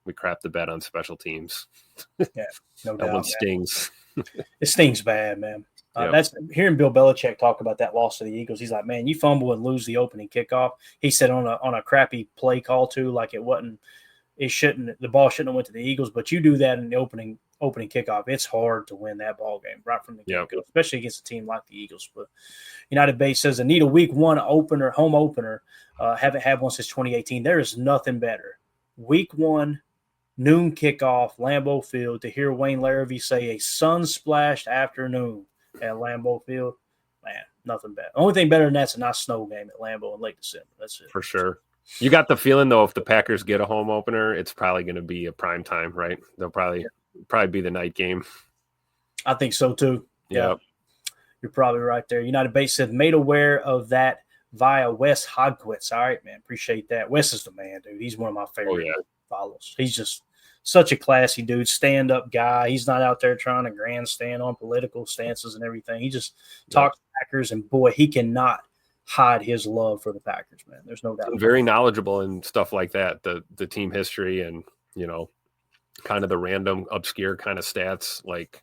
we crapped the bed on special teams. Yeah, no doubt. That one stings. It stings bad, man. Yep. That's hearing Bill Belichick talk about that loss to the Eagles. He's like, man, you fumble and lose the opening kickoff. He said on a crappy play call too, like the ball shouldn't have went to the Eagles, but you do that in the opening kickoff. It's hard to win that ball game right from the get-go, especially against a team like the Eagles. But United Base says, I need a week 1 home opener. Haven't had one since 2018. There is nothing better. Week 1, noon kickoff, Lambeau Field, to hear Wayne Larrivee say a sun-splashed afternoon at Lambeau Field. Man, nothing better. Only thing better than that's a nice snow game at Lambeau in late December. That's it. For sure. You got the feeling, though, if the Packers get a home opener, it's probably going to be a prime time, right? They'll probably be the night game. I think so, too. Yeah. You're probably right there. United Base said, made aware of that via Wes Hodquist. All right, man. Appreciate that. Wes is the man, dude. He's one of my favorite follows. He's just such a classy dude, stand-up guy. He's not out there trying to grandstand on political stances and everything. He just talks Packers, and, boy, he cannot hide his love for the Packers, man. There's no doubt. Very knowledgeable and stuff like that, the team history and, kind of the random, obscure kind of stats. Like,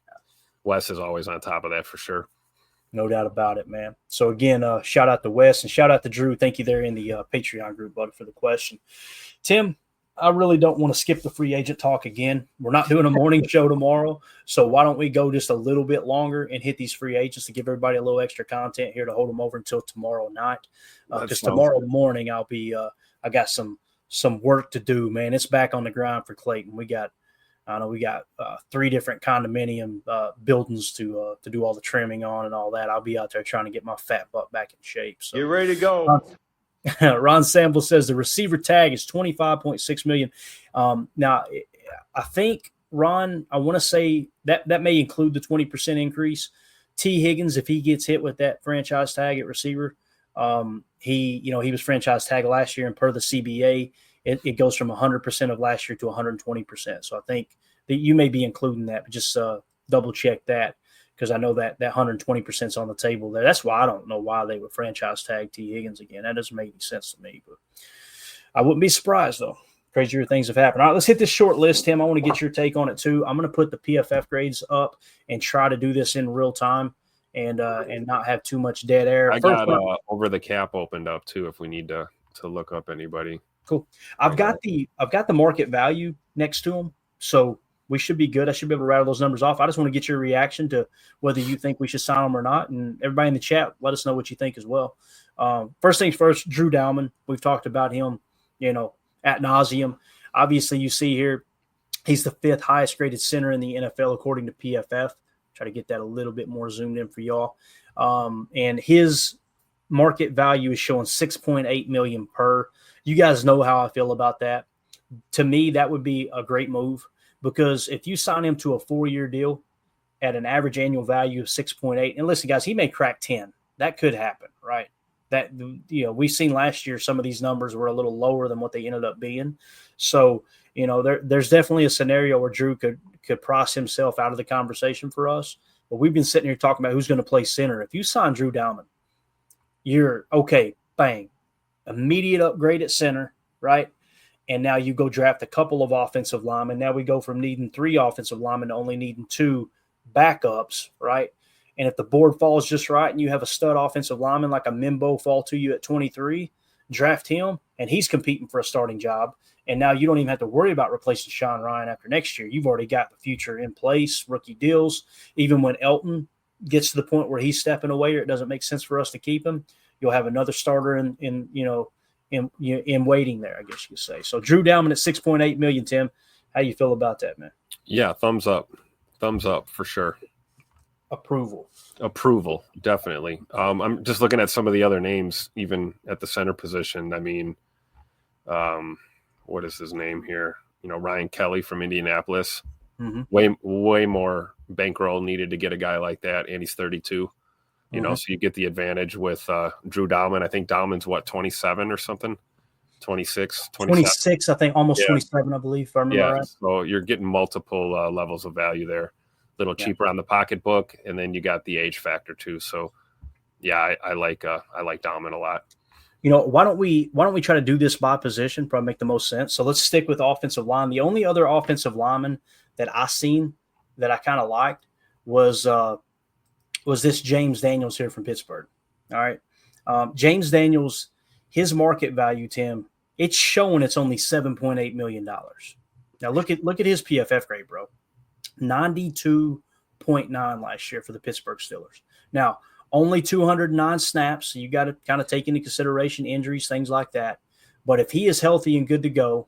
Wes is always on top of that for sure. No doubt about it, man. So, again, shout out to Wes and shout out to Drew. Thank you there in the Patreon group, buddy, for the question. Tim, I really don't want to skip the free agent talk again. We're not doing a morning show tomorrow, so why don't we go just a little bit longer and hit these free agents to give everybody a little extra content here to hold them over until tomorrow night. Because tomorrow morning I'll be I got some work to do, man. It's back on the grind for Clayton. We got 3 different condominium buildings to do all the trimming on and all that. I'll be out there trying to get my fat butt back in shape. So get ready to go. Ron Sample says the receiver tag is $25.6 million. Now, I think, Ron, I want to say that may include the 20% increase. T. Higgins, if he gets hit with that franchise tag at receiver, he was franchise tag last year, and per the CBA, it goes from 100% of last year to 120%. So I think that you may be including that, but just double check that, because I know that 120% is on the table there. That's why I don't know why they would franchise tag T. Higgins again. That doesn't make any sense to me, but I wouldn't be surprised, though. Crazier things have happened. All right, let's hit this short list, Tim. I want to get your take on it, too. I'm going to put the PFF grades up and try to do this in real time and not have too much dead air. I got Over the Cap opened up, too, if we need to look up anybody. Cool. I've got the market value next to them, so we should be good. I should be able to rattle those numbers off. I just want to get your reaction to whether you think we should sign them or not. And everybody in the chat, let us know what you think as well. First things first, Drew Dalman. We've talked about him, ad nauseum. Obviously, you see here, he's the 5th highest graded center in the NFL, according to PFF. Try to get that a little bit more zoomed in for y'all. And his market value is showing $6.8 million per. You guys know how I feel about that. To me, that would be a great move, because if you sign him to a 4-year deal at an average annual value of 6.8, and listen, guys, he may crack 10. That could happen, right? That, we've seen last year some of these numbers were a little lower than what they ended up being. So, there's definitely a scenario where Drew could price himself out of the conversation for us. But we've been sitting here talking about who's going to play center. If you sign Drew Dalman, you're okay, bang, immediate upgrade at center, right? And now you go draft a couple of offensive linemen. Now we go from needing 3 offensive linemen to only needing 2 backups, right? And if the board falls just right and you have a stud offensive lineman like a Mimbo fall to you at 23, draft him, and he's competing for a starting job. And now you don't even have to worry about replacing Sean Ryan after next year. You've already got the future in place, rookie deals. Even when Elton gets to the point where he's stepping away or it doesn't make sense for us to keep him, you'll have another starter in waiting there, I guess you could say. So Drew Dalman at $6.8 million, Tim. How you feel about that, man? Yeah, thumbs up for sure. Approval, definitely. I'm just looking at some of the other names, even at the center position. I mean, what is his name here? Ryan Kelly from Indianapolis. Mm-hmm. Way more bankroll needed to get a guy like that, and he's 32. So you get the advantage with Drew Dalman. I think Dalman's 27 or something, 26, 26, I think, almost 27, I believe, if I remember right. So you're getting multiple levels of value there. A little cheaper on the pocketbook, and then you got the age factor too. So, I like Dalman a lot. Why don't we try to do this by position? Probably make the most sense. So let's stick with offensive line. The only other offensive lineman that I seen that I kind of liked was this James Daniels here from Pittsburgh. All right, James Daniels, his market value, Tim, it's showing it's only $7.8 million. Now look at his PFF grade, bro. 92.9 last year for the Pittsburgh Steelers. Now, only 209 snaps, so you got to kind of take into consideration injuries, things like that. But if he is healthy and good to go,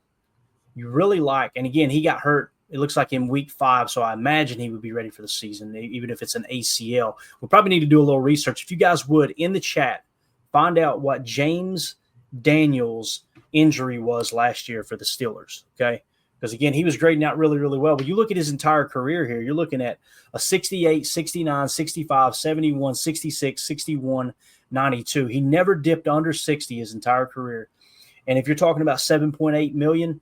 you really like – and again, he got hurt, it looks like in week 5, so I imagine he would be ready for the season, even if it's an ACL. We'll probably need to do a little research. If you guys would, in the chat, find out what James Daniels' injury was last year for the Steelers, okay? Because, again, he was grading out really, really well. But you look at his entire career here, you're looking at a 68, 69, 65, 71, 66, 61, 92. He never dipped under 60 his entire career. And if you're talking about $7.8 million,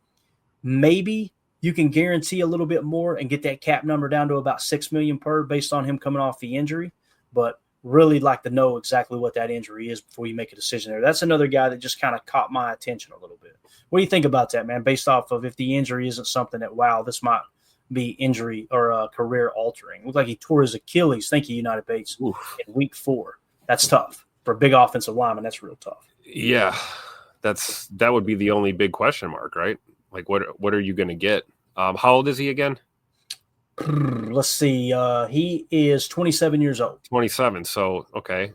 maybe you can guarantee a little bit more and get that cap number down to about $6 million per based on him coming off the injury. But really like to know exactly what that injury is before you make a decision there. That's another guy that just kind of caught my attention a little bit. What do you think about that, man, based off of if the injury isn't something that, wow, this might be injury or career altering? Looked like he tore his Achilles, thank you, United Bates, in week 4. That's tough. For a big offensive lineman, that's real tough. Yeah, that would be the only big question mark, right? Like, what are you going to get? How old is he again? Let's see. He is 27 years old. 27. So, okay,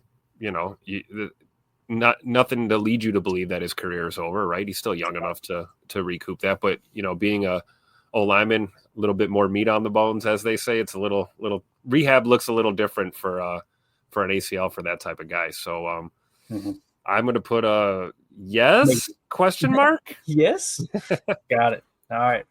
nothing to lead you to believe that his career is over, right? He's still young enough to recoup that. But, being a O-lineman, a little bit more meat on the bones, as they say, it's a little rehab looks a little different for an ACL for that type of guy. So I'm going to put a yes question mark. Yes. Got it. All right.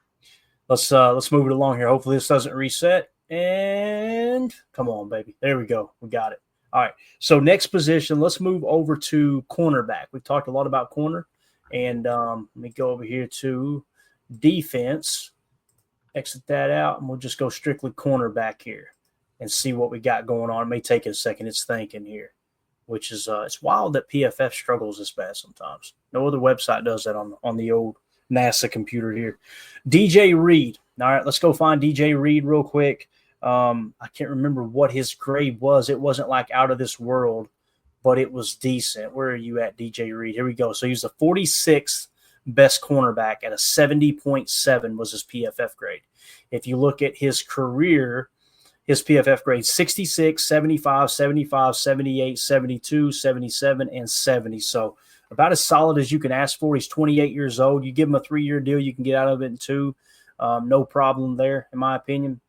Let's move it along here. Hopefully this doesn't reset. And come on, baby. There we go. We got it. All right. So next position, let's move over to cornerback. We've talked a lot about corner. And let me go over here to defense. Exit that out, and we'll just go strictly cornerback here and see what we got going on. It may take a second. It's thinking here, which is it's wild that PFF struggles this bad sometimes. No other website does that on the old NASA computer here. DJ Reed. All right, let's go find DJ Reed real quick. I can't remember what his grade was. It wasn't like out of this world, but it was decent. Where are you at, DJ Reed? Here we go. So he was the 46th best cornerback at a 70.7 was his PFF grade. If you look at his career, his PFF grade 66, 75, 75, 78, 72, 77, and 70. So about as solid as you can ask for. He's 28 years old. You give him a 3-year deal, you can get out of it in 2. No problem there, in my opinion.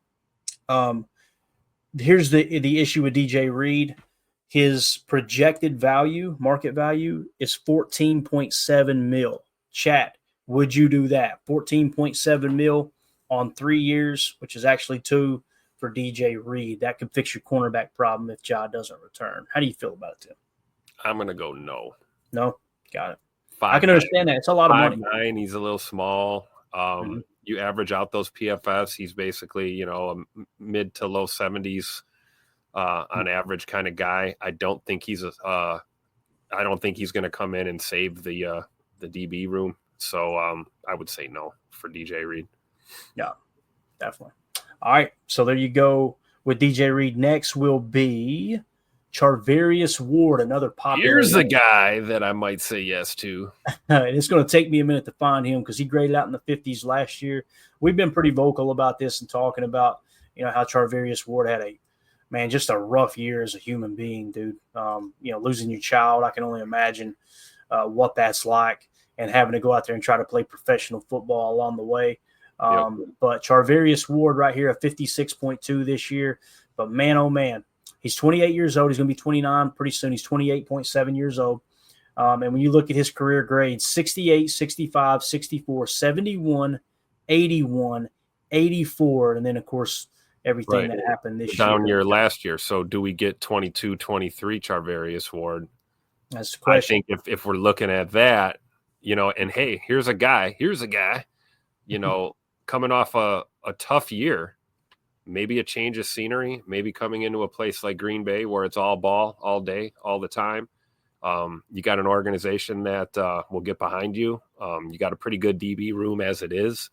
Here's the issue with DJ Reed. His projected value, market value, is 14.7 mil. Chat, would you do that? 14.7 mil on 3 years, which is actually 2 for DJ Reed. That could fix your cornerback problem if Ja doesn't return. How do you feel about it, Tim? I'm going to go no. No? Got it. I can understand that. It's a lot of money. 5'9", he's a little small. You average out those PFFs, he's basically, a mid to low 70s on average kind of guy. I don't think he's going to come in and save the DB room. So I would say no for DJ Reed. Yeah, definitely. All right. So there you go with DJ Reed. Next will be Charvarius Ward, another popular. Here's a guy that I might say yes to. It's going to take me a minute to find him because he graded out in the 50s last year. We've been pretty vocal about this and talking about, how Charvarius Ward had just a rough year as a human being, dude. Losing your child, I can only imagine what that's like, and having to go out there and try to play professional football along the way. But Charvarius Ward right here, a 56.2 this year. But man, oh man, he's 28 years old. He's going to be 29 pretty soon. He's 28.7 years old. And when you look at his career grades, 68, 65, 64, 71, 81, 84. And then, of course, everything that happened this down year last year. So do we get 22, 23 Charvarius Ward? That's the question. I think if we're looking at that, and hey, here's a guy, coming off a tough year, maybe a change of scenery, maybe coming into a place like Green Bay where it's all ball all day, all the time. You got an organization that will get behind you. You got a pretty good DB room as it is.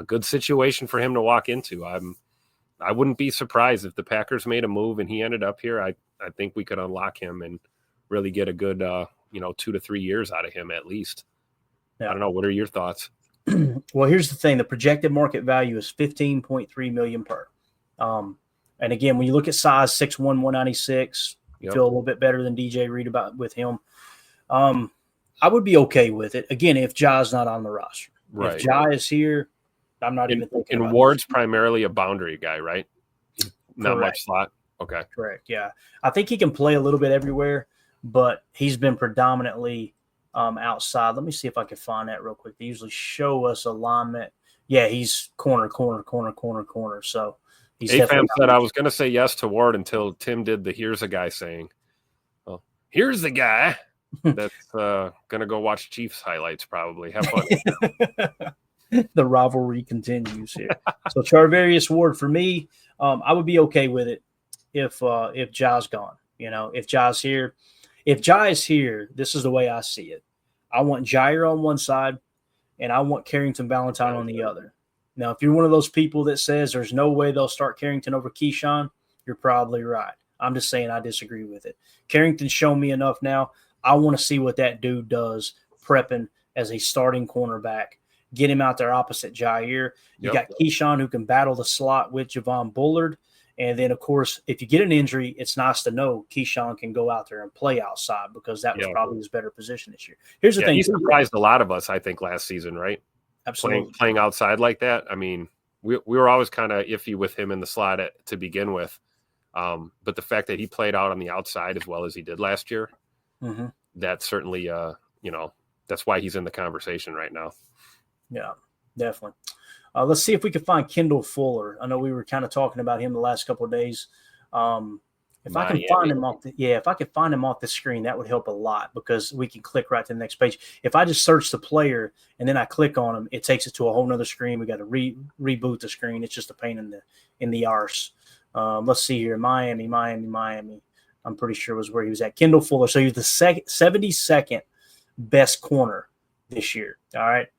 Good situation for him to walk into. I wouldn't be surprised if the Packers made a move and he ended up here. I think we could unlock him and really get a good 2 to 3 years out of him at least. Yeah. I don't know. What are your thoughts? Well, here's the thing. The projected market value is $15.3 million per. And again, when you look at size, 6'1", 196, you feel a little bit better than DJ Reed with him. I would be okay with it. Again, if Ja's not on the roster. Right. If Ja is here, I'm not even thinking about it. And Ward's primarily a boundary guy, right? Not much slot. Okay. Correct. Yeah. I think he can play a little bit everywhere, but he's been predominantly outside. Let me see if I can find that real quick. They usually show us alignment. Yeah, he's corner. So he's AFAM said I was going to say yes to Ward until Tim did the here's a guy saying. Well, here's the guy that's going to go watch Chiefs highlights probably. Have fun. The rivalry continues here. So Charvarius Ward for me, I would be okay with it if Ja's gone. If Ja's here. If Ja is here, this is the way I see it. I want Jair on one side, and I want Carrington Valentine on the other. Now, if you're one of those people that says there's no way they'll start Carrington over Keyshawn, you're probably right. I'm just saying I disagree with it. Carrington's shown me enough now. I want to see what that dude does prepping as a starting cornerback. Get him out there opposite Jair. You got Keyshawn who can battle the slot with Javon Bullard. And then, of course, if you get an injury, it's nice to know Keyshawn can go out there and play outside because that was probably his better position this year. Here's the thing. He surprised a lot of us, I think, last season, right? Absolutely. Playing outside like that. I mean, we were always kind of iffy with him in the slot to begin with. But the fact that he played out on the outside as well as he did last year, that certainly, that's why he's in the conversation right now. Yeah, definitely. Let's see if we can find Kendall Fuller. I know we were kind of talking about him the last couple of days. If I can find him off the screen, that would help a lot because we can click right to the next page. If I just search the player and then I click on him, it takes it to a whole nother screen. We got to reboot the screen. It's just a pain in the arse. Let's see here. Miami. I'm pretty sure was where he was at. Kendall Fuller. So he was the 72nd best corner this year. All right.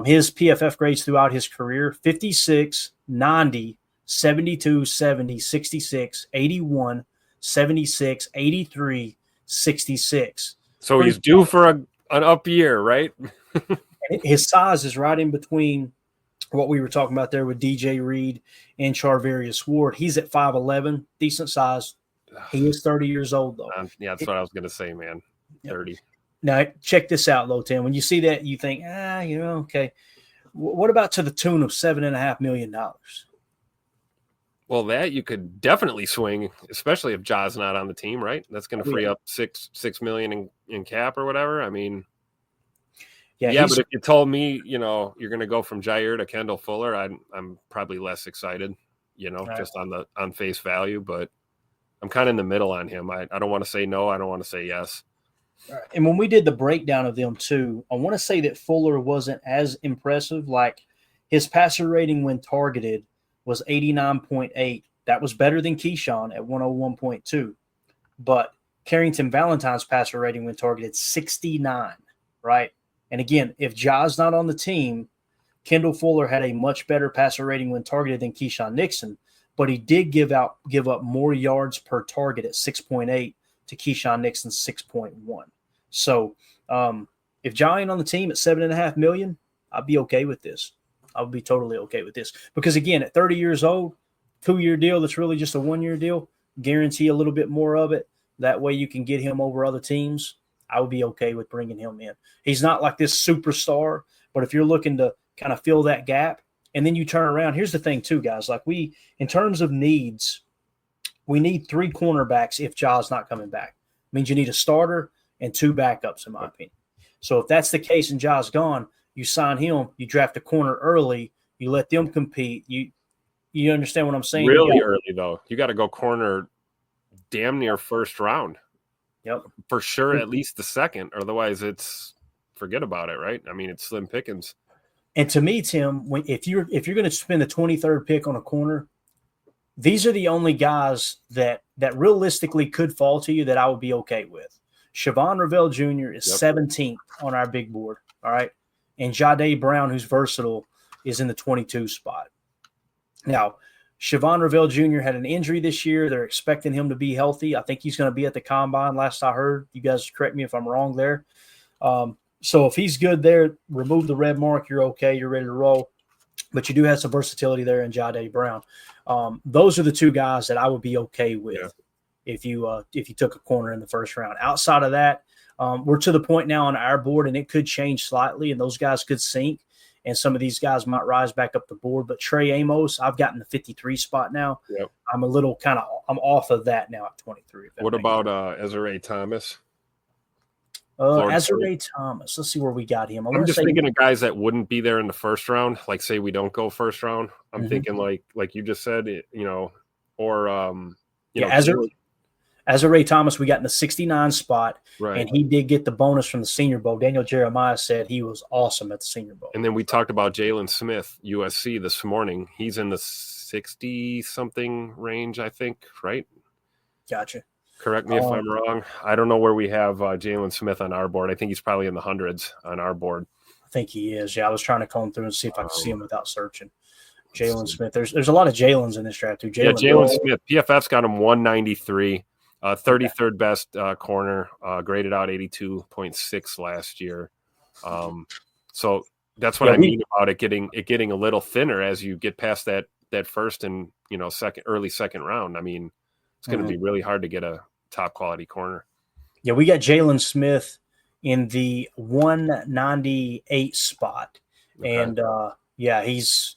His PFF grades throughout his career, 56, 90, 72, 70, 66, 81, 76, 83, 66. So he's due for an up year, right? His size is right in between what we were talking about there with DJ Reed and Charvarius Ward. He's at 5'11", decent size. He is 30 years old, though. Yeah, that's what I was going to say, man. 30. Now, check this out, though, Tim. When you see that, you think, okay. What about to the tune of $7.5 million? Well, that you could definitely swing, especially if Ja's not on the team, right? That's going to free up $6 million in cap or whatever. I mean, yeah. But if you told me, you're going to go from Jair to Kendall Fuller, I'm probably less excited, just on face value. But I'm kind of in the middle on him. I don't want to say no. I don't want to say yes. And when we did the breakdown of them too, I want to say that Fuller wasn't as impressive. Like his passer rating when targeted was 89.8. That was better than Keyshawn at 101.2. But Carrington Valentine's passer rating when targeted 69, right? And again, if Ja's not on the team, Kendall Fuller had a much better passer rating when targeted than Keyshawn Nixon, but he did give up more yards per target at 6.8 to Keyshawn Nixon's 6.1. So if Ja ain't on the team at $7.5 million, I'd be okay with this. I would be totally okay with this. Because again, at 30 years old, 2-year deal that's really just a 1-year deal, guarantee a little bit more of it. That way you can get him over other teams. I would be okay with bringing him in. He's not like this superstar, but if you're looking to kind of fill that gap, and then you turn around, here's the thing too, guys. Like in terms of needs, we need 3 cornerbacks if Ja's not coming back. It means you need a starter and 2 backups, in my opinion. So if that's the case and Ja's gone, you sign him, you draft a corner early, you let them compete. You understand what I'm saying? Really early, though. You got to go corner damn near first round. Yep. For sure, at least the second. Otherwise, forget about it, right? I mean, it's slim pickings. And to me, Tim, if you're going to spend the 23rd pick on a corner, these are the only guys that realistically could fall to you that I would be okay with. Siobhan Revelle Jr. is 17th on our big board. All right. And Jahdae Brown, who's versatile, is in the 22 spot. Now, Siobhan Revelle Jr. had an injury this year. They're expecting him to be healthy. I think he's going to be at the combine, last I heard. You guys correct me if I'm wrong there. So if he's good there, remove the red mark, you're okay. You're ready to roll. But you do have some versatility there in Jahdae Brown. Those are the two guys that I would be okay with if you took a corner in the first round. Outside of that, we're to the point now on our board, and it could change slightly, and those guys could sink, and some of these guys might rise back up the board. But Trey Amos, I've gotten the 53 spot now. Yep. I'm I'm off of that now at 23. What about Ezra Thomas? Ezra Thomas. Let's see where we got him. I'm just thinking of guys that wouldn't be there in the first round. Like, say we don't go first round. I'm thinking like you just said, or Ezra Thomas, we got in the 69 spot, right? And he did get the bonus from the Senior Bowl. Daniel Jeremiah said he was awesome at the Senior Bowl. And then we talked about Jalen Smith, USC, this morning. He's in the 60-something range, I think, right? Gotcha. Correct me if I'm wrong. I don't know where we have Jalen Smith on our board. I think he's probably in the hundreds on our board. I think he is. Yeah, I was trying to comb through and see if I could see him without searching. Jalen Smith. There's a lot of Jalen's in this draft too. Jalen Smith. PFF's got him 193, 33rd best corner, graded out 82.6 last year. So that's what I mean about it getting a little thinner as you get past that first and early second round. I mean, it's going to be really hard to get a top quality corner. Yeah, we got Jalen Smith in the 198 spot. Okay. And he's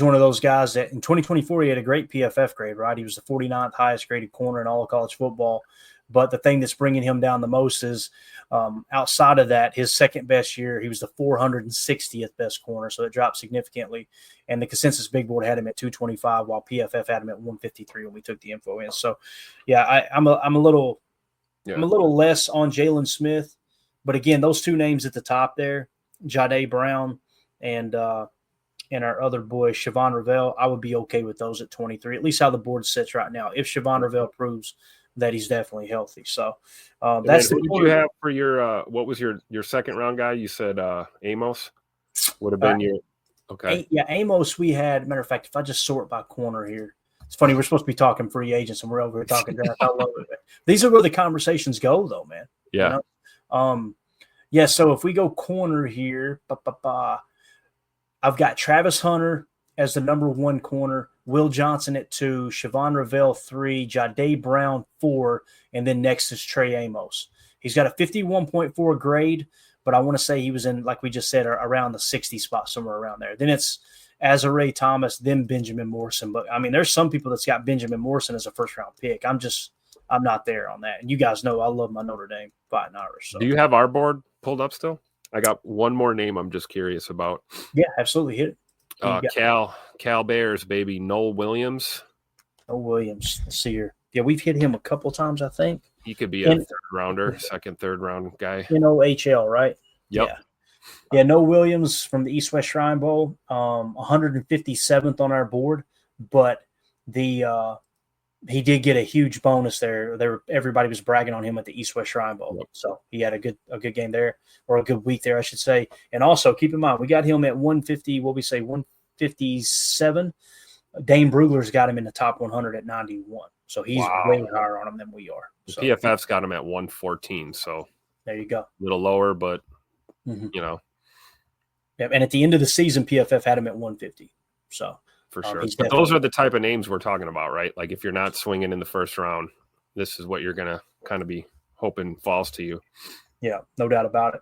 one of those guys that in 2024 he had a great PFF grade, right? He was the 49th highest graded corner in all of college football. But the thing that's bringing him down the most is outside of that, his second best year, he was the 460th best corner. So it dropped significantly. And the consensus big board had him at 225, while PFF had him at 153 when we took the info in. So, yeah, I'm a little less on Jalen Smith. But again, those two names at the top there, Jahdae Brown and our other boy, Siobhan Revelle, I would be okay with those at 23, at least how the board sits right now. If Siobhan Revelle proves that he's definitely healthy. So that's what did you have for your what was your second round guy? You said Amos would have been your okay. Amos we had. Matter of fact, if I just sort by corner here, it's funny, we're supposed to be talking free agents and we're over here talking draft. I love it. These are where the conversations go though, man. Yeah. So if we go corner here, I've got Travis Hunter as the number one corner, Will Johnson at 2, Siobhan Revelle 3, Jahdae Brown 4, and then next is Trey Amos. He's got a 51.4 grade, but I want to say he was in, like we just said, around the 60 spot, somewhere around there. Then it's Ezra Thomas, then Benjamin Morrison. But, I mean, there's some people that's got Benjamin Morrison as a first-round pick. I'm not there on that. And you guys know I love my Notre Dame Fighting Irish. So. Do you have our board pulled up still? I got one more name I'm just curious about. Yeah, absolutely. Hit it. Cal Bears, baby. Noel Williams. Let's see here. Yeah, we've hit him a couple times, I think. He could be a third round guy. In OHL, right? Yep. Yeah, Noel Williams from the East-West Shrine Bowl, 157th on our board, but he did get a huge bonus there. Everybody was bragging on him at the East-West Shrine Bowl. Yep. So he had a good game there, or a good week there, I should say. And also keep in mind, we got him at 150, 157. Dane Brugler's got him in the top 100 at 91. So he's way higher on him than we are. So, PFF's got him at 114. So there you go. A little lower, but Yeah, and at the end of the season, PFF had him at 150. So for sure. But those are the type of names we're talking about, right? Like if you're not swinging in the first round, this is what you're going to kind of be hoping falls to you. Yeah, no doubt about it.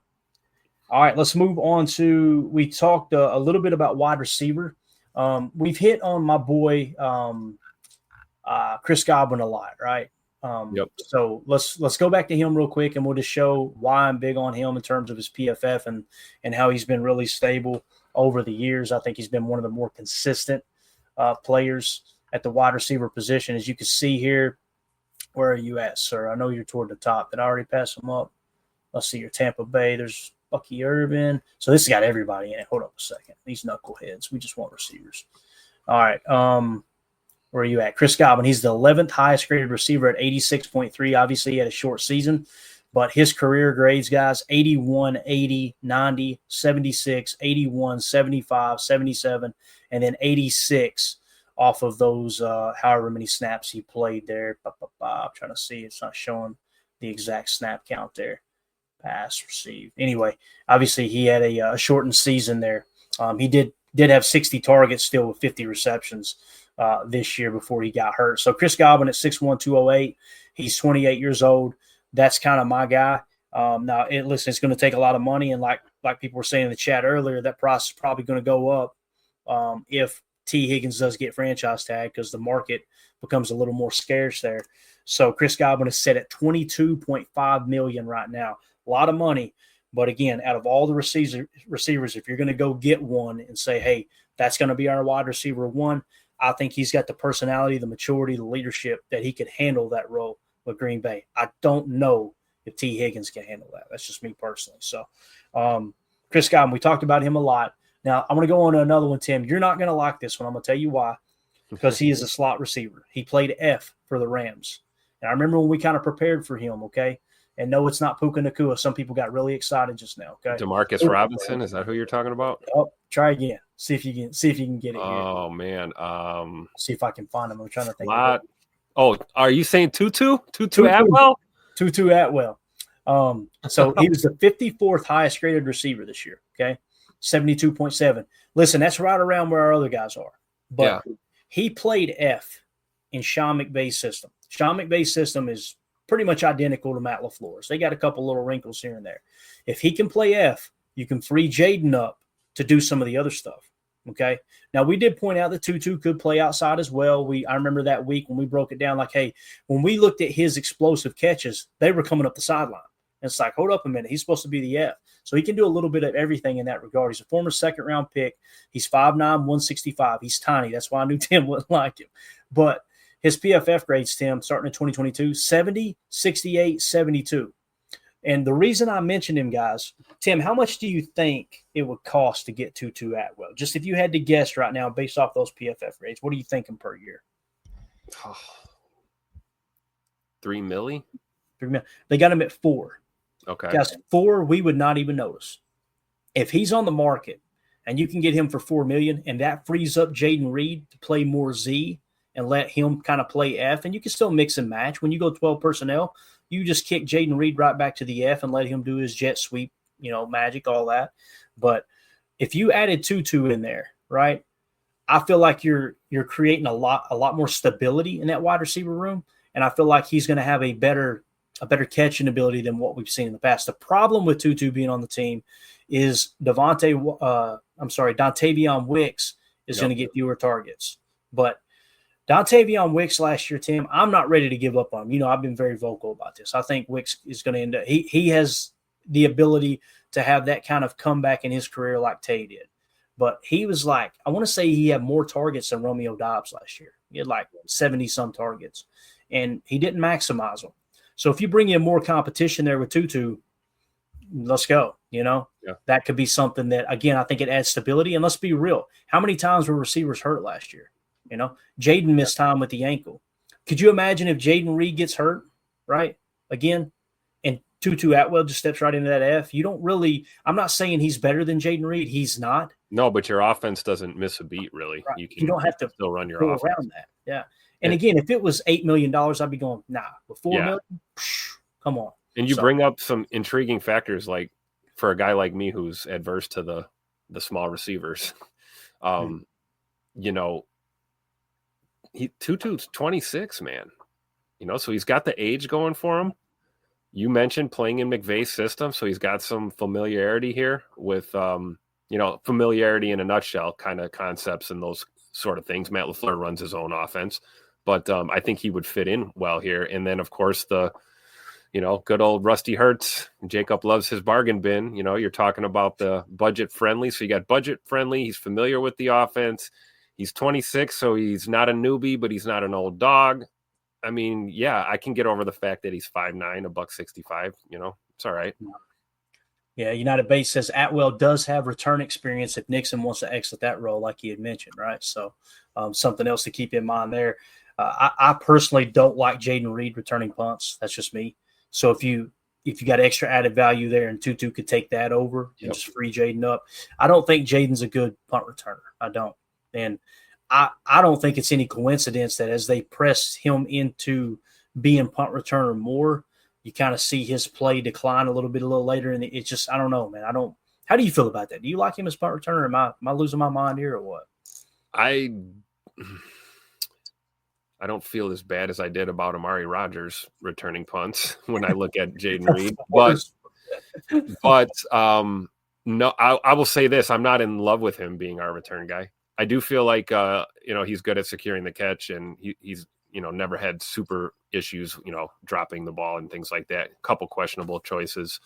All right, let's move on to, we talked a little bit about wide receiver. We've hit on my boy Chris Godwin a lot, right? Yep. So let's go back to him real quick, and we'll just show why I'm big on him in terms of his PFF and how he's been really stable over the years. I think he's been one of the more consistent players at the wide receiver position. As you can see here, where are you at, sir? I know you're toward the top. Did I already pass him up? Let's see your Tampa Bay. There's Bucky Urban. So this has got everybody in it. Hold up a second. These knuckleheads. We just want receivers. All right. Where are you at? Chris Godwin. He's the 11th highest graded receiver at 86.3. Obviously, he had a short season, But his career grades, guys, 81, 80, 90, 76, 81, 75, 77, and then 86 off of those however many snaps he played there. I'm trying to see. It's not showing the exact snap count there. Pass, receive. Anyway, obviously he had a shortened season there. He did have 60 targets still with 50 receptions this year before he got hurt. So Chris Godwin at 6'1", 208. He's 28 years old. That's kind of my guy. Now, listen, it's going to take a lot of money, and like people were saying in the chat earlier, that price is probably going to go up if T. Higgins does get franchise tag because the market becomes a little more scarce there. So Chris Godwin is set at $22.5 million right now. A lot of money. But again, out of all the receivers, if you're going to go get one and say, hey, that's going to be our wide receiver one, I think he's got the personality, the maturity, the leadership that he could handle that role with Green Bay. I don't know if T. Higgins can handle that. That's just me personally. So Chris Godwin, we talked about him a lot. Now, I'm going to go on to another one, Tim. You're not going to like this one. I'm going to tell you why. Because he is a slot receiver. He played F for the Rams. And I remember when we kind of prepared for him, okay? And no, it's not Puka Nacua. Some people got really excited just now, okay? Demarcus Robinson, is that who you're talking about? Oh, try again. See if you can get it here. Oh, man. See if I can find him. I'm trying to think. Oh, are you saying Tutu? Tutu Atwell? Tutu Atwell. So he was the 54th highest graded receiver this year, okay? 72.7. Listen, that's right around where our other guys are. But he played F in Sean McVay's system. Sean McVay's system is pretty much identical to Matt LaFleur's. They got a couple little wrinkles here and there. If he can play F, you can free Jaden up to do some of the other stuff. Okay. Now we did point out that Tutu could play outside as well. I remember that week when we broke it down, like, hey, when we looked at his explosive catches, they were coming up the sideline. And it's like, hold up a minute. He's supposed to be the F. So he can do a little bit of everything in that regard. He's a former second-round pick. He's 5'9", 165. He's tiny. That's why I knew Tim wouldn't like him. But his PFF grades, Tim, starting in 2022, 70, 68, 72. And the reason I mentioned him, guys, Tim, how much do you think it would cost to get Tutu Atwell? Just if you had to guess right now based off those PFF grades, what are you thinking per year? $3 million? $3 million. They got him at 4. Okay. Guys, 4 we would not even notice. If he's on the market and you can get him for $4 million and that frees up Jaden Reed to play more Z and let him kind of play F, and you can still mix and match. When you go 12 personnel, you just kick Jaden Reed right back to the F and let him do his jet sweep, magic, all that. But if you added Tutu in there, right, I feel like you're creating a lot more stability in that wide receiver room, and I feel like he's going to have a better catching ability than what we've seen in the past. The problem with Tutu being on the team is Dontavion Wicks is going to get fewer targets. But Dontavion Wicks last year, Tim, I'm not ready to give up on him. I've been very vocal about this. I think Wicks is going to end up – he has the ability to have that kind of comeback in his career like Tay did. But he was like – I want to say he had more targets than Romeo Doubs last year. He had like 70-some targets, and he didn't maximize them. So if you bring in more competition there with Tutu, let's go. That could be something that, again, I think it adds stability. And let's be real. How many times were receivers hurt last year? Jaden missed time with the ankle. Could you imagine if Jaden Reed gets hurt, right, again, and Tutu Atwell just steps right into that F? You don't really – I'm not saying he's better than Jaden Reed. He's not. No, but your offense doesn't miss a beat, really. Right. You don't have to still run your go offense around that. Yeah. And again, if it was $8 million, I'd be going, nah. With $4 million, come on. And you bring up some intriguing factors, like for a guy like me who's adverse to the small receivers. Tutu's 26, man. So he's got the age going for him. You mentioned playing in McVay's system, so he's got some familiarity here with, familiarity in a nutshell kind of concepts and those sort of things. Matt LaFleur runs his own offense. But I think he would fit in well here. And then, of course, the, good old Rusty Hurts. Jacob loves his bargain bin. You're talking about the budget friendly. So you got budget friendly. He's familiar with the offense. He's 26, so he's not a newbie, but he's not an old dog. I mean, yeah, I can get over the fact that he's 5'9", $165. It's all right. Yeah, United Base says Atwell does have return experience if Nixon wants to exit that role, like he had mentioned, right? So something else to keep in mind there. I personally don't like Jaden Reed returning punts. That's just me. So if you if you got extra added value there, and Tutu could take that over and just free Jaden up. I don't think Jaden's a good punt returner. I don't. And I don't think it's any coincidence that as they press him into being punt returner more, you kind of see his play decline a little later. And it's just, I don't know, man. How do you feel about that? Do you like him as punt returner? Am I losing my mind here or what? I don't feel as bad as I did about Amari Rodgers returning punts when I look at Jayden Reed. But no, I will say this. I'm not in love with him being our return guy. I do feel like, he's good at securing the catch, and he's, never had super issues, dropping the ball and things like that. A couple questionable choices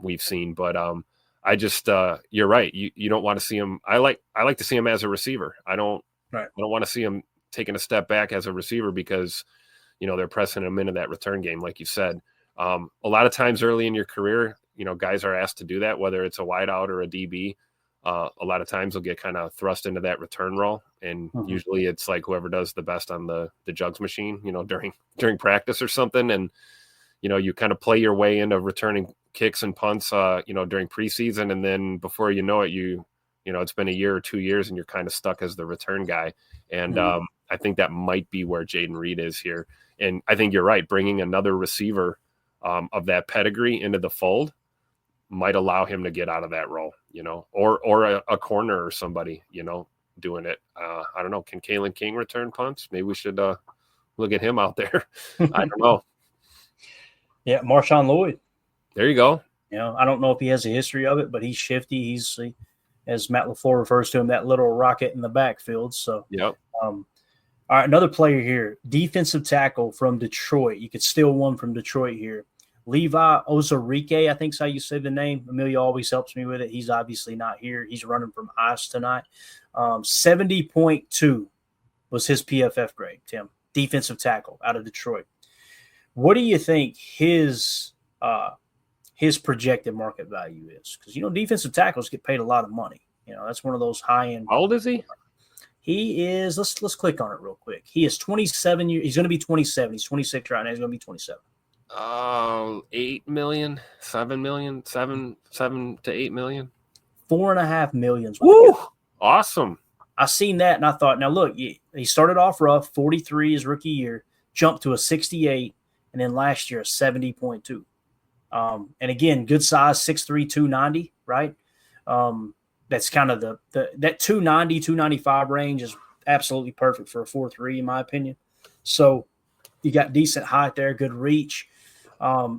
we've seen, but I just, you're right. You don't want to see him. I like to see him as a receiver. I don't want to see him taking a step back as a receiver because, they're pressing him into that return game, like you said. A lot of times early in your career, guys are asked to do that, whether it's a wideout or a DB. A lot of times they'll get kind of thrust into that return role. And usually it's like whoever does the best on the jugs machine, during practice or something. And, you kind of play your way into returning kicks and punts, during preseason. And then before you know it, it's been a year or 2 years and you're kind of stuck as the return guy. And I think that might be where Jayden Reed is here. And I think you're right. Bringing another receiver of that pedigree into the fold might allow him to get out of that role, or a corner or somebody, doing it. I don't know. Can Kalen King return punts? Maybe we should look at him out there. I don't know. Yeah, Marshawn Lloyd. There you go. I don't know if he has a history of it, but he's shifty. He's, as Matt LaFleur refers to him, that little rocket in the backfield. So, all right, another player here, defensive tackle from Detroit. You could steal one from Detroit here. Levi Ozarike, I think is how you say the name. Amelia always helps me with it. He's obviously not here. He's running from ICE tonight. 70.2 was his PFF grade, Tim. Defensive tackle out of Detroit. What do you think his projected market value is? Because, defensive tackles get paid a lot of money. That's one of those high-end. How old is he? He is, let's click on it real quick. He is 27 years. He's going to be 27. He's 26 right now. He's going to be 27. 8 million, 7 million, 7 to 8 million. 4.5 million. Woo! Awesome. I seen that and I thought, now look, he started off rough, 43 his rookie year, jumped to a 68, and then last year a 70.2. And again, good size, 6'3", 290, right? That's kind of that 290, 295 range is absolutely perfect for a 4.3 in my opinion. So you got decent height there, good reach.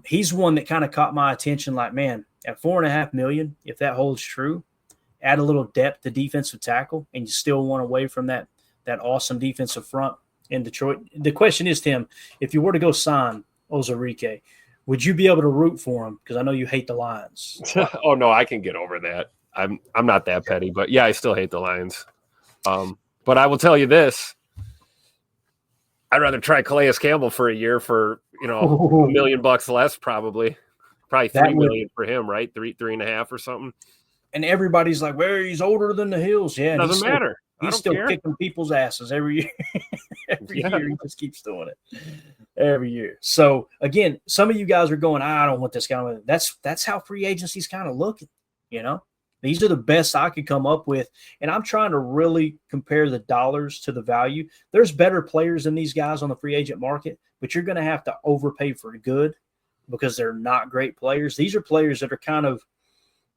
He's one that kind of caught my attention. Like, man, at 4.5 million, if that holds true, add a little depth to defensive tackle, and you still want away from that awesome defensive front in Detroit. The question is, Tim, if you were to go sign Ozarike, would you be able to root for him? Because I know you hate the Lions. Oh no, I can get over that. I'm not that petty, but yeah, I still hate the Lions. But I will tell you this. I'd rather try Calais Campbell for a year for, $1 million less, probably 3 million for him, right? 3.5 or something. And everybody's like, well, he's older than the hills. Yeah. Doesn't matter. He's still kicking people's asses every year. Every year he just keeps doing it. Every year. So again, some of you guys are going, I don't want this guy. That's how free agency's kind of looking, These are the best I could come up with, and I'm trying to really compare the dollars to the value. There's better players than these guys on the free agent market, but you're going to have to overpay for good because they're not great players. These are players that are kind of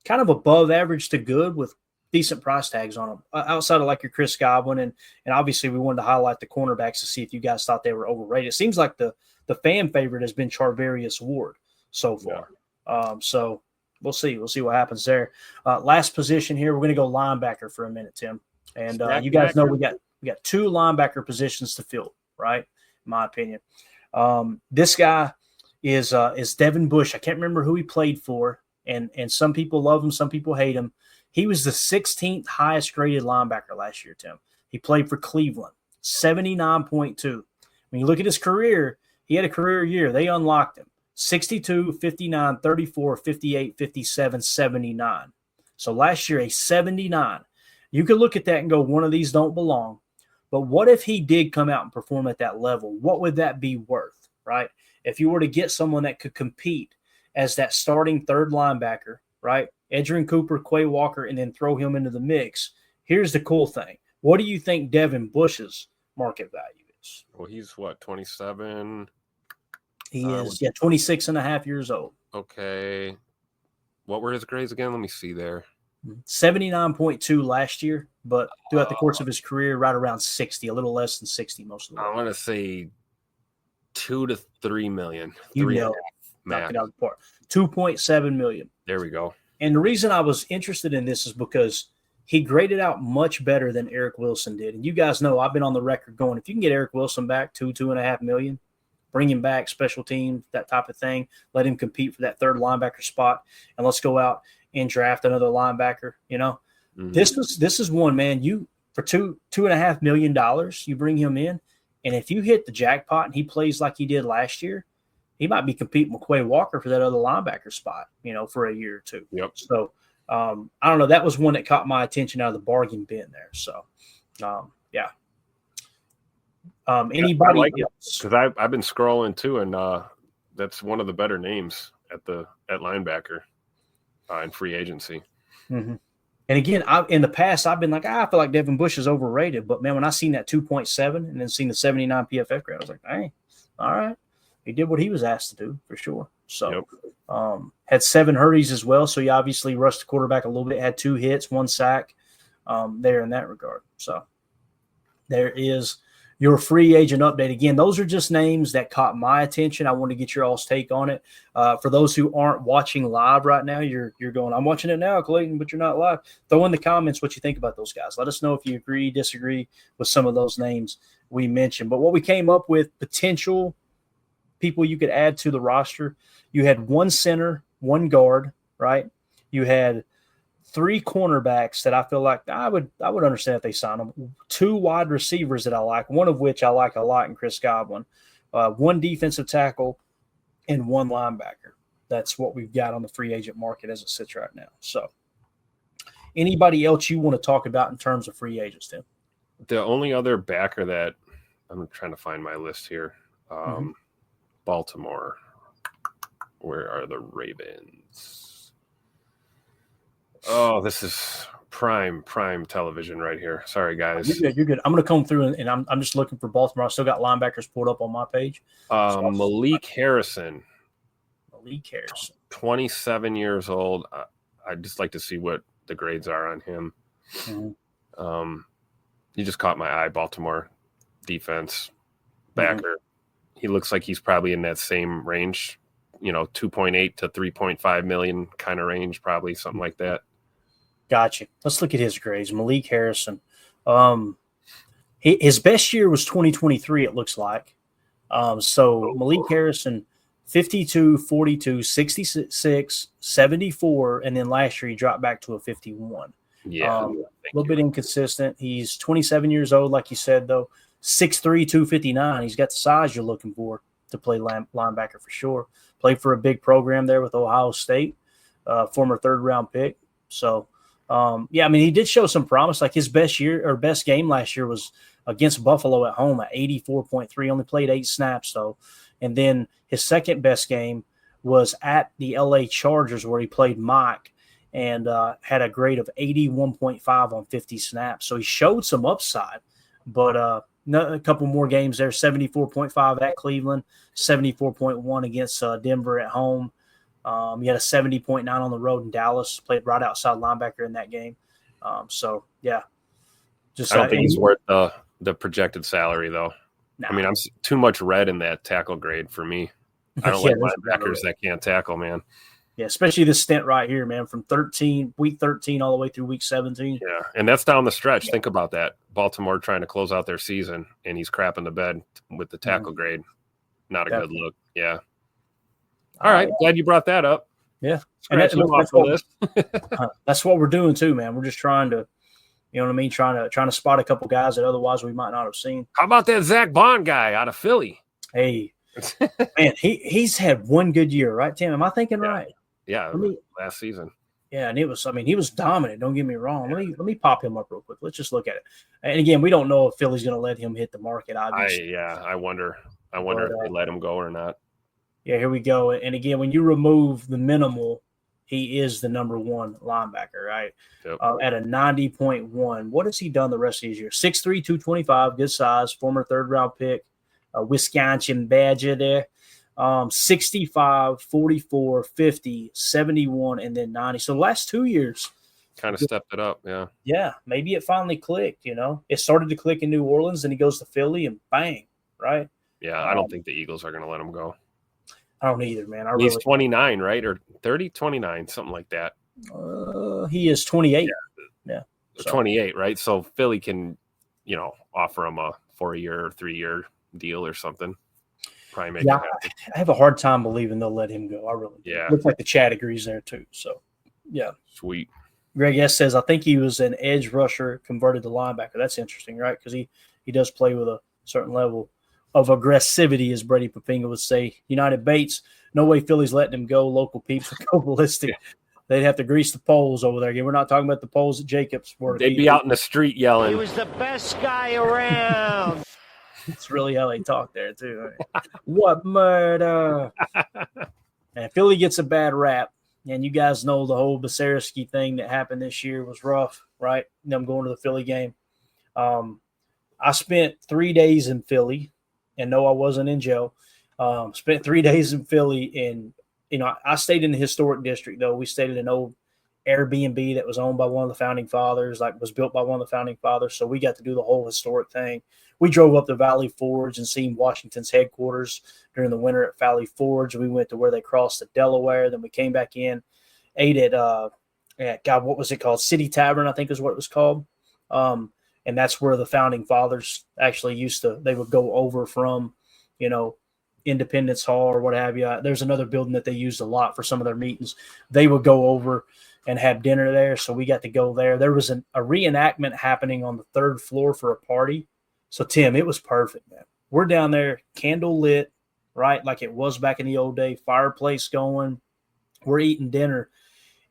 above average to good with decent price tags on them, outside of like your Chris Godwin. And obviously we wanted to highlight the cornerbacks to see if you guys thought they were overrated. It seems like the fan favorite has been Charvarius Ward so far. Yeah. So we'll see. We'll see what happens there. Last position here, we're going to go linebacker for a minute, Tim. And you guys know we got two linebacker positions to fill, right? In my opinion. This guy is Devin Bush. I can't remember who he played for, and some people love him, some people hate him. He was the 16th highest graded linebacker last year, Tim. He played for Cleveland, 79.2. When you look at his career, he had a career year. They unlocked him. 62, 59, 34, 58, 57, 79. So last year, a 79. You could look at that and go, one of these don't belong. But what if he did come out and perform at that level? What would that be worth, right? If you were to get someone that could compete as that starting third linebacker, right? Edgerrin Cooper, Quay Walker, and then throw him into the mix. Here's the cool thing. What do you think Devin Bush's market value is? Well, he's what, 27? He is, 26 and a half years old. Okay. What were his grades again? Let me see there. 79.2 last year, but throughout the course of his career, right around 60, a little less than 60 most of the time. I want to say 2 to 3 million. Knock it out of the park. 2.7 million. There we go. And the reason I was interested in this is because he graded out much better than Eric Wilson did. And you guys know I've been on the record going, if you can get Eric Wilson back 2.5 million, bring him back, special teams, that type of thing, let him compete for that third linebacker spot, and let's go out and draft another linebacker. Mm-hmm. This is one, man. You for $2.5 million, you bring him in, and if you hit the jackpot and he plays like he did last year, he might be competing with Quay Walker for that other linebacker spot, for a year or two. Yep. So I don't know. That was one that caught my attention out of the bargain bin there. So yeah. Anybody like else? Because I've been scrolling too, and that's one of the better names at linebacker in free agency. Mm-hmm. And again, in the past, I've been like, I feel like Devin Bush is overrated. But man, when I seen that 2.7 and then seen the 79 PFF grade, I was like, hey, all right, he did what he was asked to do for sure. So had 7 hurries as well. So he obviously rushed the quarterback a little bit. Had 2 hits, 1 sack there in that regard. So there is your free agent update. Again, those are just names that caught my attention. I want to get your all's take on it. For those who aren't watching live right now, you're going, I'm watching it now, Clayton, but you're not live. Throw in the comments what you think about those guys. Let us know if you agree, disagree with some of those names we mentioned. But what we came up with, potential people you could add to the roster, you had 1 center, 1 guard, right? You had 3 cornerbacks that I feel like I would understand if they sign them. 2 wide receivers that I like, one of which I like a lot in Chris Godwin. 1 defensive tackle and 1 linebacker. That's what we've got on the free agent market as it sits right now. So anybody else you want to talk about in terms of free agents, Tim? The only other backer that I'm trying to find my list here. Baltimore. Where are the Ravens? Oh, this is prime television right here. Sorry, guys. You're good. I'm going to come through and I'm just looking for Baltimore. I still got linebackers pulled up on my page. Malik Harrison. 27 years old. I'd just like to see what the grades are on him. Mm-hmm. He just caught my eye. Baltimore defense backer. He looks like he's probably in that same range, 2.8 to 3.5 million kind of range, probably something like that. Gotcha. Let's look at his grades. Malik Harrison. His best year was 2023, it looks like. Malik Harrison, 52, 42, 66, 74, and then last year he dropped back to a 51. Yeah. A little bit inconsistent. He's 27 years old, like you said, though. 6'3", 259. He's got the size you're looking for to play linebacker for sure. Played for a big program there with Ohio State, former 3rd-round pick. So, he did show some promise. Like his best game last year was against Buffalo at home at 84.3. Only played 8 snaps, though. And then his second best game was at the LA Chargers where he played Mike and had a grade of 81.5 on 50 snaps. So he showed some upside, but a couple more games there, 74.5 at Cleveland, 74.1 against Denver at home. He had a 70.9 on the road in Dallas, played right outside linebacker in that game. I don't think he's worth the projected salary, though. Nah. I mean, I'm too much red in that tackle grade for me. I don't like linebackers that can't tackle, man. Yeah, especially this stint right here, man, from week 13 all the way through week 17. Yeah, and that's down the stretch. Yeah. Think about that. Baltimore trying to close out their season, and he's crapping the bed with the tackle grade. Not a good look. Yeah. All right. Glad you brought that up. Yeah. That's what we're doing too, man. We're just trying to, trying to spot a couple guys that otherwise we might not have seen. How about that Zach Bond guy out of Philly? Hey, man, he's had one good year, right, Tim? Am I thinking right? Yeah, last season. Yeah, and he was dominant. Don't get me wrong. Let me pop him up real quick. Let's just look at it. And again, we don't know if Philly's going to let him hit the market. Obviously, I wonder if they let him go or not. Yeah, here we go. And again, when you remove the minimal, he is the number one linebacker, right? Yep. At a 90.1. What has he done the rest of his year? 6'3", 225, good size, former third-round pick, Wisconsin Badger there. 65, 44, 50, 71, and then 90. So the last 2 years. Kind of stepped it up, yeah. Yeah, maybe it finally clicked, you know. It started to click in New Orleans, and he goes to Philly, and bang, right? Yeah, I don't think the Eagles are going to let him go. I don't either, man. He's 29, right? Or 30, 29, something like that. He is 28. Yeah. So. 28, right? So Philly can, offer him a 4-year or 3-year deal or something. Probably make it happen. I have a hard time believing they'll let him go. I really do. Yeah. Looks like the chat agrees there too. So, yeah. Sweet. Greg S. says, I think he was an edge rusher converted to linebacker. That's interesting, right? Because he does play with a certain level of aggressivity, as Brady Papinga would say. United Bates, no way Philly's letting him go. Local peeps would go ballistic. Yeah. They'd have to grease the poles over there. Again, we're not talking about the poles at Jacobs. They'd be out in the street yelling. He was the best guy around. It's really how they talk there, too. What murder? And Philly gets a bad rap. And you guys know the whole Basarski thing that happened this year was rough, right? Them going to the Philly game. I spent 3 days in Philly, and no, I wasn't in jail. Spent 3 days in Philly, and I stayed in the historic district. Though we stayed in an old Airbnb that was owned by one of the founding fathers, like was built by one of the founding fathers. So we got to do the whole historic thing. We drove up to Valley Forge and seen Washington's headquarters during the winter at Valley Forge. We went to where they crossed the Delaware. Then we came back in, ate at what was it called? City Tavern, I think is what it was called. And that's where the founding fathers actually they would go over from, Independence Hall or what have you. There's another building that they used a lot for some of their meetings. They would go over and have dinner there. So we got to go there. There was a reenactment happening on the 3rd floor for a party. So, Tim, it was perfect, man. We're down there, candle lit, right, like it was back in the old day, fireplace going. We're eating dinner,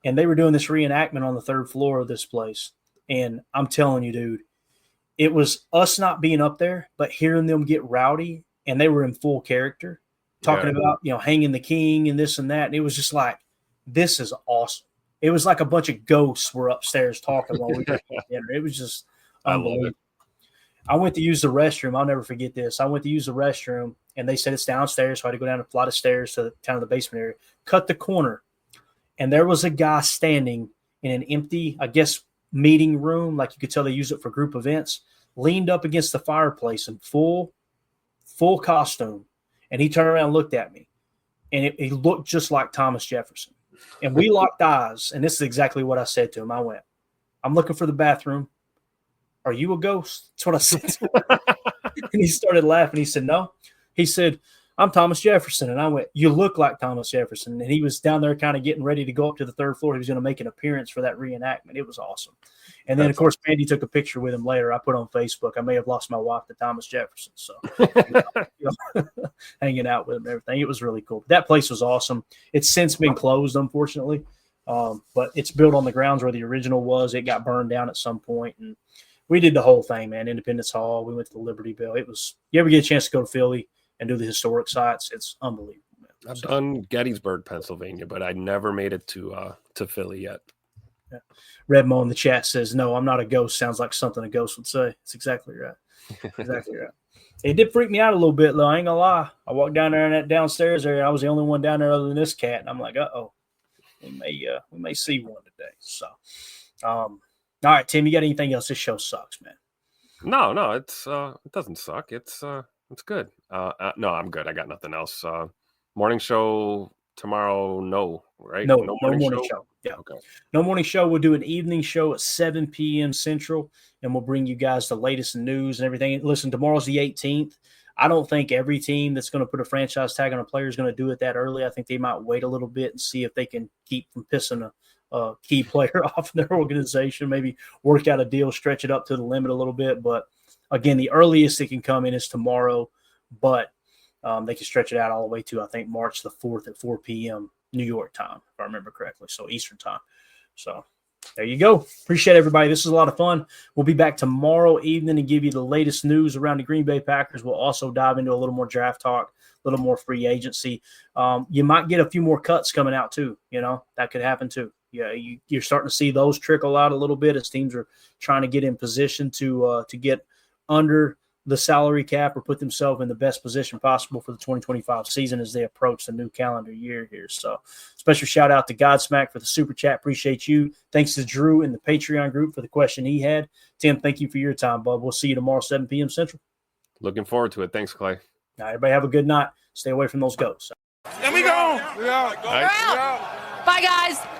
and they were doing this reenactment on the 3rd floor of this place. And I'm telling you, dude, it was us not being up there, but hearing them get rowdy, and they were in full character, talking about, hanging the king and this and that. And it was just like, this is awesome. It was like a bunch of ghosts were upstairs talking while we were eating dinner. It was just unbelievable. I went to use the restroom. I'll never forget this. I went to use the restroom, and they said it's downstairs, so I had to go down a flight of stairs to kind of the basement area. Cut the corner, and there was a guy standing in an empty, I guess, meeting room, like you could tell they use it for group events, leaned up against the fireplace in full costume, and he turned around and looked at me, and he looked just like Thomas Jefferson. And we locked eyes, and this is exactly what I said to him. I went, I'm looking for the bathroom. Are you a ghost? That's what I said to him. And he started laughing. He said, no. He said, I'm Thomas Jefferson. And I went, you look like Thomas Jefferson. And he was down there kind of getting ready to go up to the 3rd floor. He was going to make an appearance for that reenactment. It was awesome. And then, of course, Mandy took a picture with him later. I put on Facebook. I may have lost my wife to Thomas Jefferson. So hanging out with him and everything. It was really cool. That place was awesome. It's since been closed, unfortunately. But it's built on the grounds where the original was. It got burned down at some point. And we did the whole thing, man. Independence Hall. We went to the Liberty Bell. It was – you ever get a chance to go to Philly and do the historic sites, it's unbelievable, man. I've done Gettysburg, Pennsylvania, but I never made it to Philly yet. Yeah. Redmo in the chat says, no, I'm not a ghost. Sounds like something a ghost would say. It's exactly right. Exactly right. It did freak me out a little bit, though. I ain't going to lie. I walked down there in that downstairs area. I was the only one down there other than this cat. And I'm like, uh-oh. We may see one today. So, all right, Tim, you got anything else? This show sucks, man. No, it doesn't suck. It's good. No, I'm good. I got nothing else. Morning show tomorrow. No, right? No morning show. Yeah. Okay. No morning show. We'll do an evening show at 7 p.m. Central, and we'll bring you guys the latest news and everything. Listen, tomorrow's the 18th. I don't think every team that's going to put a franchise tag on a player is going to do it that early. I think they might wait a little bit and see if they can keep from pissing a key player off in their organization, maybe work out a deal, stretch it up to the limit a little bit. But, again, the earliest it can come in is tomorrow, but they can stretch it out all the way to, I think, March the 4th at 4 p.m. New York time, if I remember correctly, so Eastern time. So There you go. Appreciate everybody. This is a lot of fun. We'll be back tomorrow evening and give you the latest news around the Green Bay Packers. We'll also dive into a little more draft talk, a little more free agency. You might get a few more cuts coming out too. That could happen too. Yeah, you're starting to see those trickle out a little bit as teams are trying to get in position to get under the salary cap or put themselves in the best position possible for the 2025 season as they approach the new calendar year here. So special shout out to Godsmack for the super chat. Appreciate you. Thanks to Drew in the Patreon group for the question he had. Tim, thank you for your time, bud. We'll see you tomorrow, 7 p.m. Central. Looking forward to it. Thanks, Clay. Now, everybody have a good night. Stay away from those goats. And we go. We out. We're out. Bye, guys.